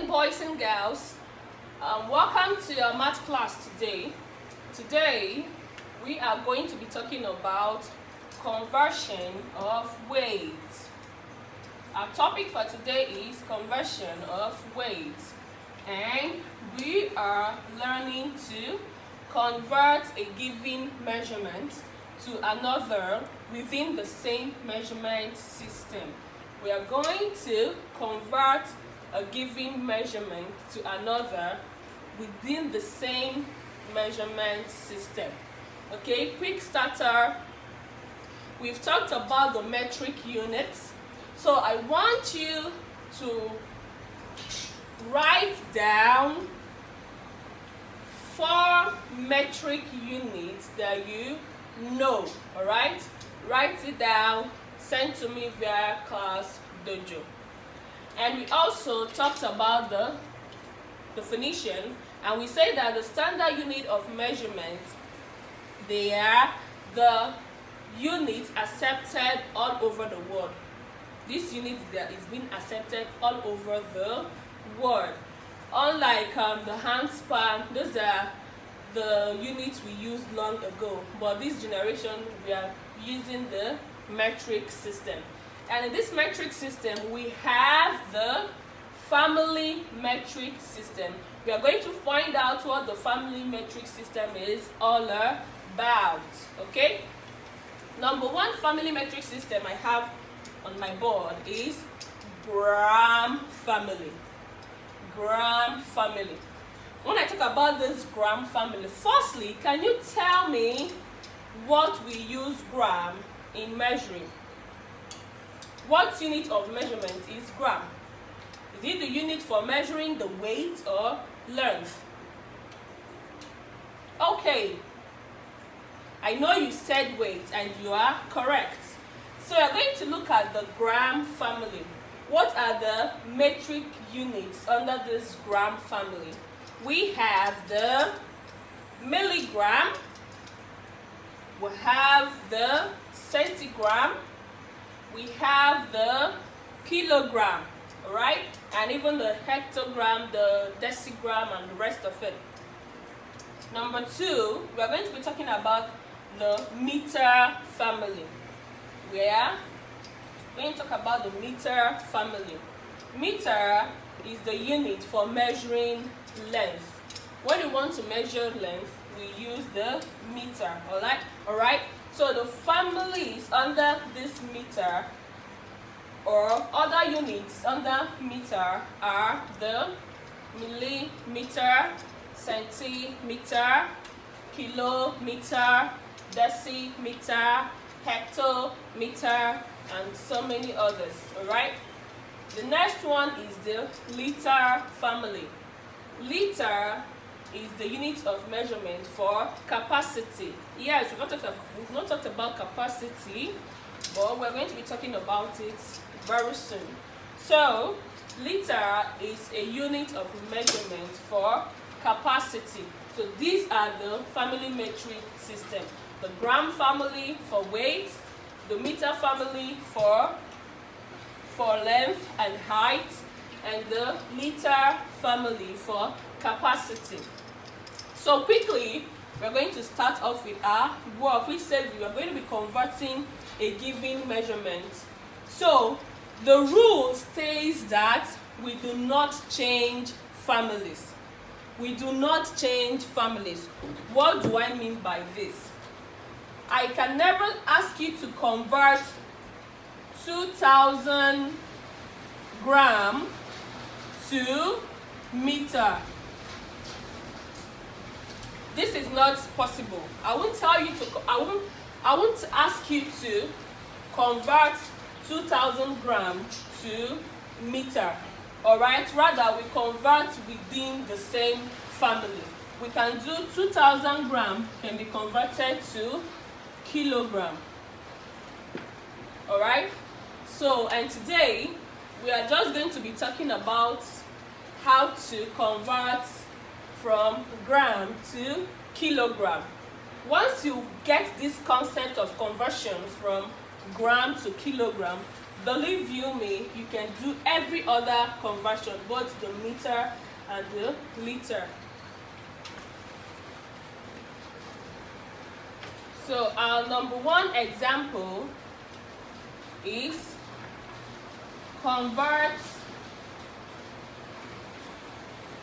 boys and girls. Welcome to your math class today. Today, we are going to be talking about conversion of weight. Our topic for today is conversion of weight. And we are learning to convert a given measurement to another within the same measurement system. We are going to convert a given measurement to another within the same measurement system. Okay, quick starter. We've talked about the metric units. So I want you to write down 4 metric units that you know. All right, write it down, send to me via Class Dojo. And we also talked about the definition, and we say that the standard unit of measurement, they are the units accepted all over the world. This unit that is being accepted all over the world. Unlike the handspan, those are the units we used long ago, but this generation we are using the metric system. And in this metric system we have the family metric system. We are going to find out what the family metric system is all about. Okay, number 1 family metric system I have on my board is gram family. Gram family. When I talk about this gram family, firstly, can you tell me what we use gram in measuring? What unit of measurement is gram? Is it the unit for measuring the weight or length? Okay, I know you said weight and you are correct. So we are going to look at the gram family. What are the metric units under this gram family? We have the milligram, we have the centigram, we have the kilogram, all right, and even the hectogram, the decigram, and the rest of it. Number 2, we are going to be talking about the meter family. We are going to talk about the meter family. Meter is the unit for measuring length. When we want to measure length, we use the meter. All right. So the families under this meter or other units under meter are the millimeter, centimeter, kilometer, decimeter, hectometer, and so many others. All right. The next one is the liter family. Liter is the unit of measurement for capacity. Yes, we've not talked about capacity, but we're going to be talking about it very soon. So, liter is a unit of measurement for capacity. So these are the family metric system. The gram family for weight, the meter family for length and height, and the liter family for capacity. So quickly, we're going to start off with our work, which says we are going to be converting a given measurement. So the rule states that we do not change families. We do not change families. What do I mean by this? I can never ask you to convert 2,000 gram to meter. This is not possible. I won't ask you to convert 2,000 gram to meter. All right, rather we convert within the same family. We can do 2,000 gram can be converted to kilogram. All right, so and today we are just going to be talking about how to convert from gram to kilogram. Once you get this concept of conversion from gram to kilogram, believe you me, you can do every other conversion, both the meter and the liter. So our number one example is convert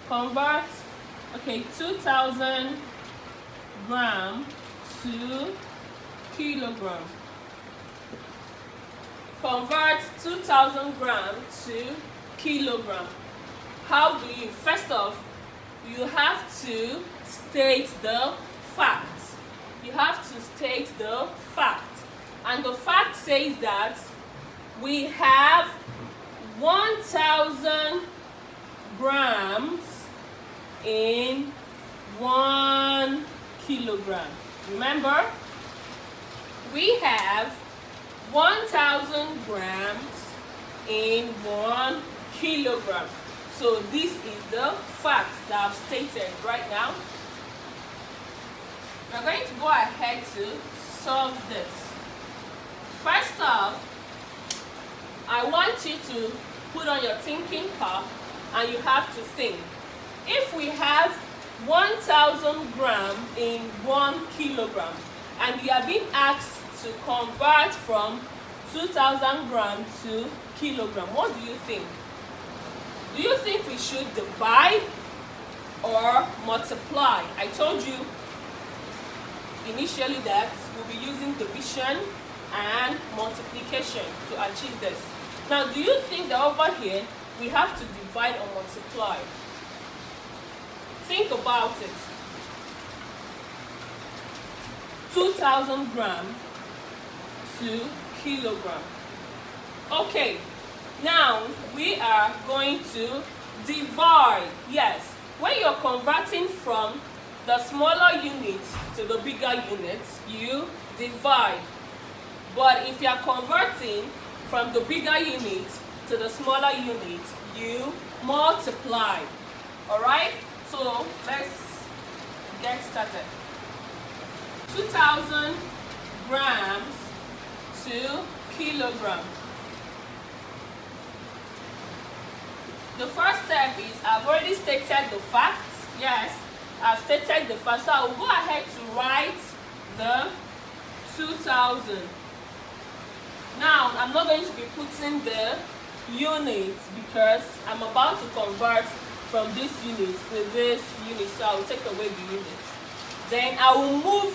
2000 gram to kilogram. Convert 2000 gram to kilogram. How do you? First off, you have to state the fact. You have to state the fact. And the fact says that we have 1000 grams in 1 kilogram. Remember, we have 1000 grams in 1 kilogram. So this is the fact that I've stated right now. We're going to go ahead to solve this. First off, I want you to put on your thinking cap and you have to think. If we have 1000 grams in 1 kilogram and we are being asked to convert from 2000 grams to kilogram, what do you think? Do you think we should divide or multiply? I told you initially that we'll be using division and multiplication to achieve this. Now, do you think that over here we have to divide or multiply? Think about it. 2000 grams to kilogram. Okay, now we are going to divide. Yes, when you're converting from the smaller units to the bigger units, you divide. But if you are converting from the bigger unit to the smaller unit, you multiply. Alright? So let's get started. 2000 grams to kilogram. The first step is, I've already stated the facts. Yes, I've stated the facts. So I'll go ahead to write the 2000. Now, I'm not going to be putting the units because I'm about to convert from this unit to this unit, so I'll take away the units. Then I will move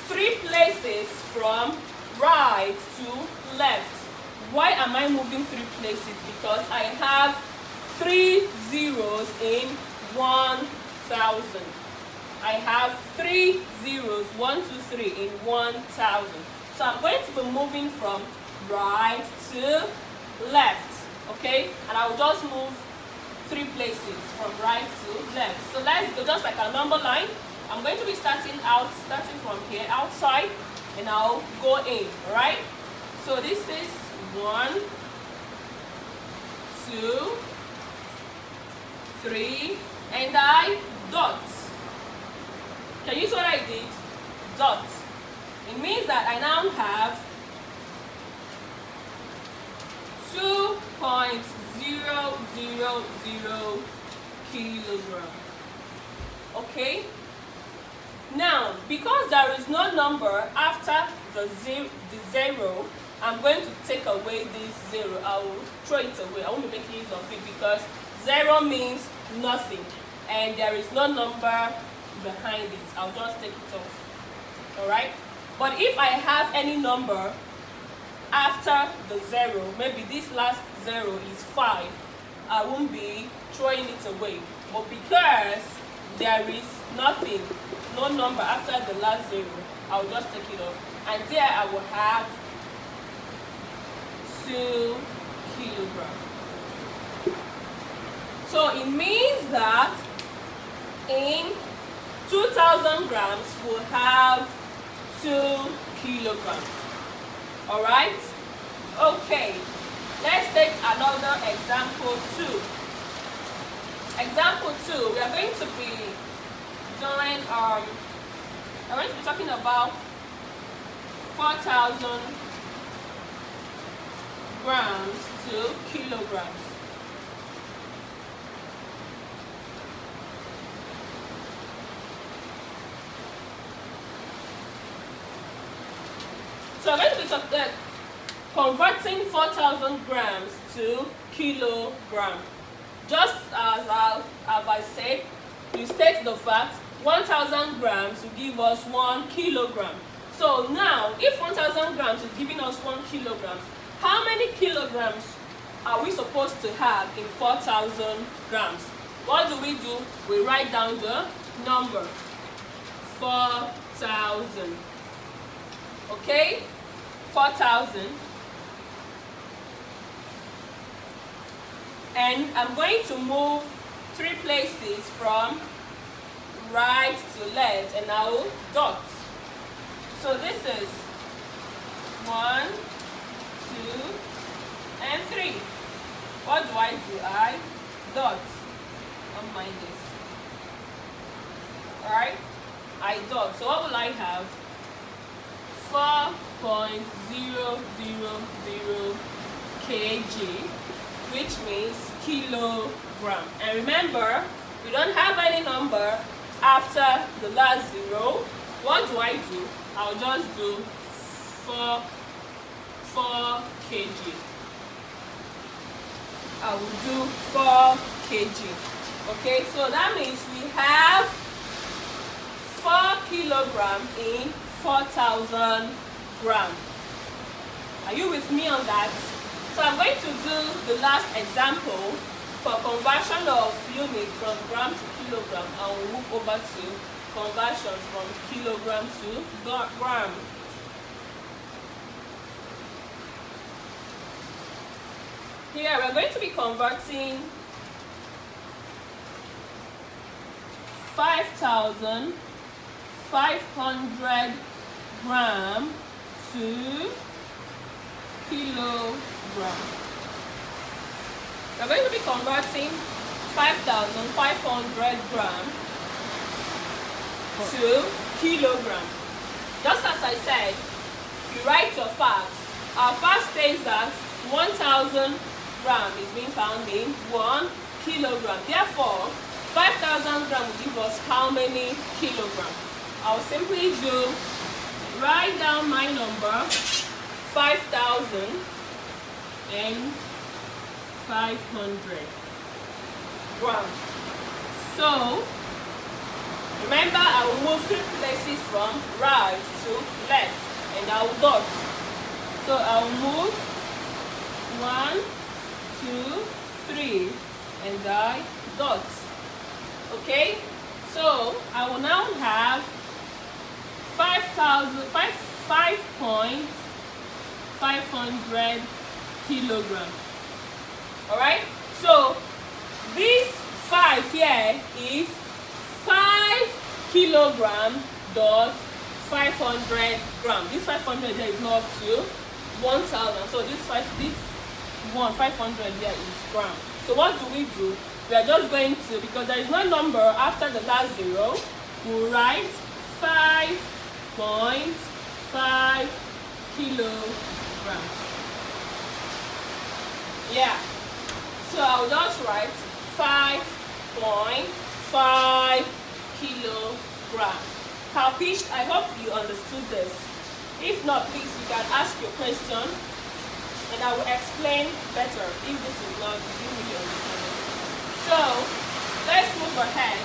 3 places from right to left. Why am I moving 3 places? Because I have 3 zeros in 1000. I have 3 zeros, 1, 2, 3 in 1000. So I'm going to be moving from right to left, okay? And I will just move 3 places from right to left. So let's go just like a number line. I'm going to be starting from here outside, and I'll go in, alright? So this is 1, 2, 3, and I dot. Can you see what I did? Dot. It means that I now have 2.000 kilogram. Okay? Now, because there is no number after the zero, I'm going to take away this 0. I will throw it away. I won't be making use of it because 0 means nothing and there is no number behind it. I'll just take it off. Alright? But if I have any number after the 0, maybe this last 0 is 5, I won't be throwing it away. But because there is nothing, no number after the last 0, I'll just take it off. And there I will have 2 kilograms. So it means that in 2000 grams we'll have 2 kilograms. Alright? Okay. Let's take another example 2. Example 2, we are going to be doing we're going to be talking about 4000 grams to kilograms. So I'm going to be converting 4,000 grams to kilogram. Just as I said, you state the fact 1,000 grams will give us 1 kilogram. So now, if 1,000 grams is giving us 1 kilogram, how many kilograms are we supposed to have in 4,000 grams? What do? We write down the number 4,000. Okay? 4,000. And I'm going to move 3 places from right to left, and I will dot. So this is 1, 2, and 3. What do? I dot. Don't mind this. Alright? I dot. So what will I have? 4.000 kg, which means kilogram. And remember, we don't have any number after the last 0. What do? I'll just do 4 kg. I will do 4 kg. Okay, so that means we have 4 kilograms in 4,000 grams. Are you with me on that? So I'm going to do the last example for conversion of unit from gram to kilogram, and we'll move over to conversion from kilogram to gram. Here we're going to be converting 5,500 gram to kilogram. We're going to be converting 5,500 gram to kilogram. Just as I said, you write your facts. Our fact says that 1,000 gram is being found in 1 kilogram. Therefore, 5,000 gram will give us how many kilograms? I'll simply write down my number, 5,500 grams. So, remember, I will move 3 places from right to left, and I will dot. So I will move 1, 2, 3, and I dot. Okay? So I will now have 5,500 kilograms. Alright? So this 5 here is 5 kilogram dot 500 grams. This 500 here is not up to 1,000. So this 500 here is gram. So what do? We are just going to, because there is no number after the last 0, we'll write 5.5 kilograms. Yeah. So I'll just write 5.5 kilograms. Capisce? I hope you understood this. If not, please, you can ask your question and I will explain better if this is not, you didn't really understand it. So, let's move ahead to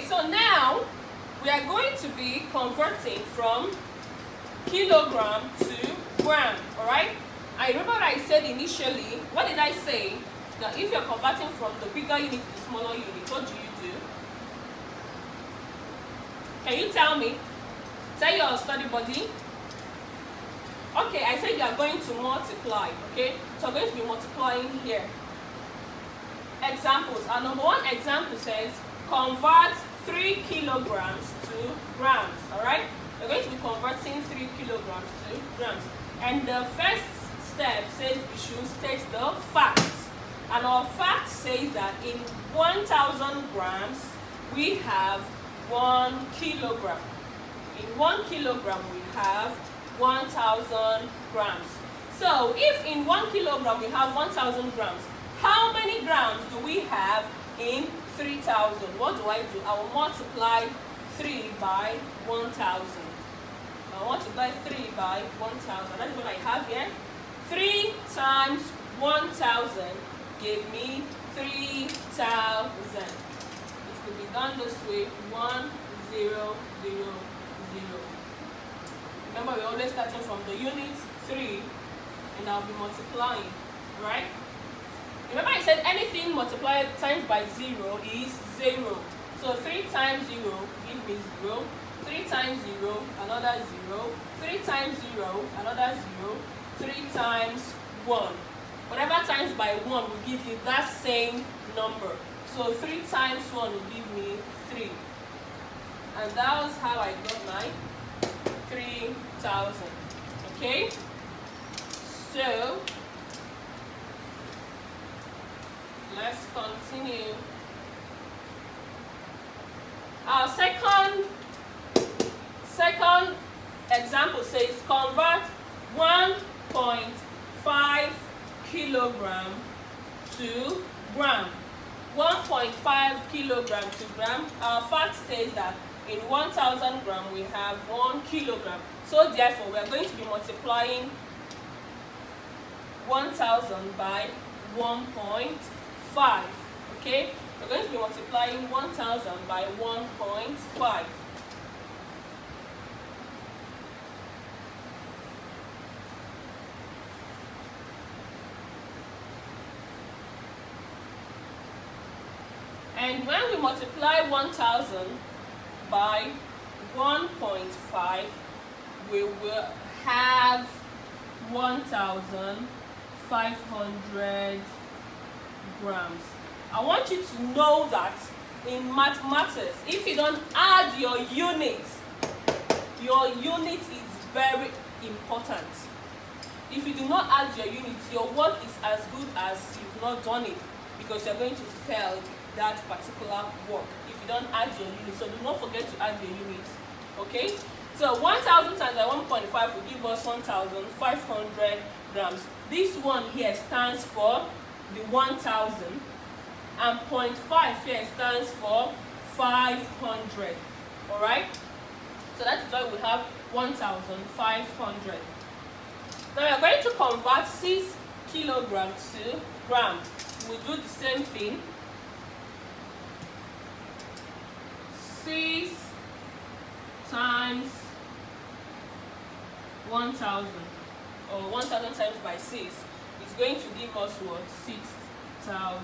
so now we are going to be converting from kilogram to gram. Alright? I remember what I said initially. What did I say? That if you're converting from the bigger unit to the smaller unit, what do? Can you tell me? Tell your study buddy. Okay, I said you are going to multiply. Okay, so I'm going to be multiplying here. Examples. Our number 1 example says convert 3 kilograms to grams. Alright? We're going to be converting 3 kilograms to grams. And the first step says we should state the facts. And our fact says that in 1,000 grams, we have 1 kilogram. In 1 kilogram, we have 1,000 grams. So if in 1 kilogram we have 1,000 grams, how many grams do we have in 3,000? What do? I will multiply 3 by 1,000. I multiply 3 by 1,000. That is what I have here. 3 times 1,000 gave me 3,000. It could be done this way: 1, 0, 0, 0. Remember, we're always starting from the unit 3, and I'll be multiplying, right? Remember, I said anything multiplied times by 0 is 0. So 3 times 0 gives me 0. 3 times 0, another 0. 3 times 0, another 0. 3 times 1. Whatever times by 1 will give you that same number. So 3 times 1 will give me 3. And that was how I got my 3,000. Okay? So, let's continue. Our second example says convert 1.5 kilogram to gram. 1.5 kilogram to gram. Our fact says that in 1,000 gram we have 1 kilogram. So therefore we are going to be multiplying 1,000 by 1.5. Okay? We're going to be multiplying 1,000 by 1.5. And when we multiply 1,000 by 1.5, we will have 1,500 grams. I want you to know that in mathematics, if you don't add your units is very important. If you do not add your units, your work is as good as you've not done it, because you're going to fail that particular work if you don't add your units. So do not forget to add your units. Okay? So 1,000 times by 1.5 will give us 1,500 grams. This one here stands for the 1,000, and 0.5 here stands for 500. Alright? So that is why we have 1,500. Now we are going to convert 6 kilograms to gram. We do the same thing. 6 times 1,000, or 1,000 times by 6 is going to give us what? 6,000.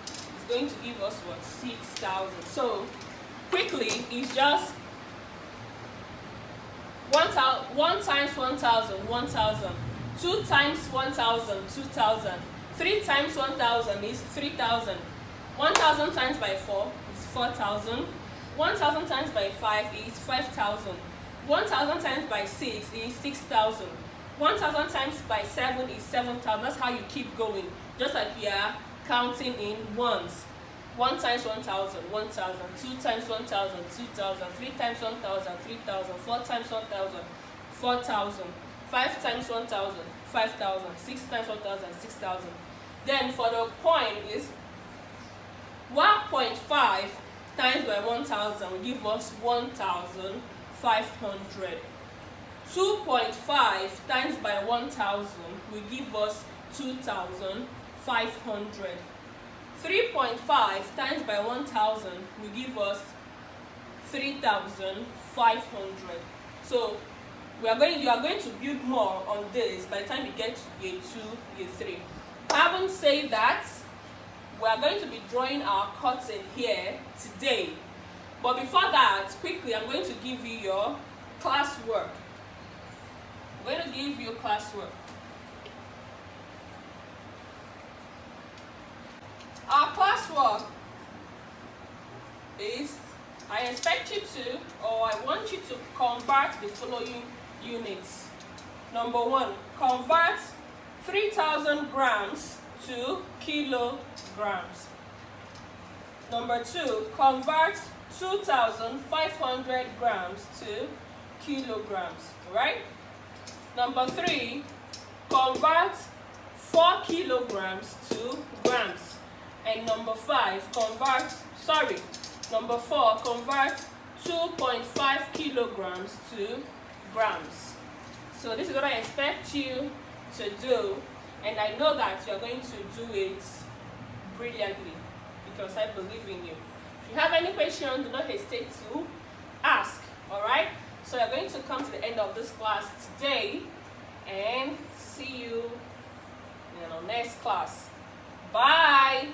It's going to give us what? 6,000. So quickly, it's just 1 times 1,000, 1,000. 2 times 1,000, 2,000. 3 times 1,000 is 3,000. 1,000 times by 4 is 4,000. 1,000 times by 5 is 5,000. 1,000 times by 6 is 6,000. 1,000 times by 7 is 7,000. That's how you keep going, just like you are counting in ones. 1 times 1,000, 1,000. 2 times 1,000, 2,000. 3 times 1,000, 3,000. 4 times 1,000, 4,000. 5 times 1,000, 5,000. 6 times 1,000, 6,000. Then for the coin is 1.5 times by 1,000 will give us 1,500. 2.5 times by 1,000 will give us 2,500. 3.5 times by 1,000 will give us 3,500. So you are going to build more on this by the time you get to year 2, year 3. Having said that, we are going to be drawing our curtain here today. But before that, quickly, I'm going to give you your classwork. I'm going to give you classwork. Our classwork is, I expect you to, or I want you to convert the following units. Number 1, convert 3,000 grams to kilograms. Number 2, convert 2,500 grams to kilograms, right? Number 3, convert 4 kilograms to grams. And number 4, convert 2.5 kilograms to grams. So this is what I expect you to do, and I know that you are going to do it brilliantly because I believe in you. If you have any questions, do not hesitate to ask, alright? So we are going to come to the end of this class today, and see you in our next class. Bye!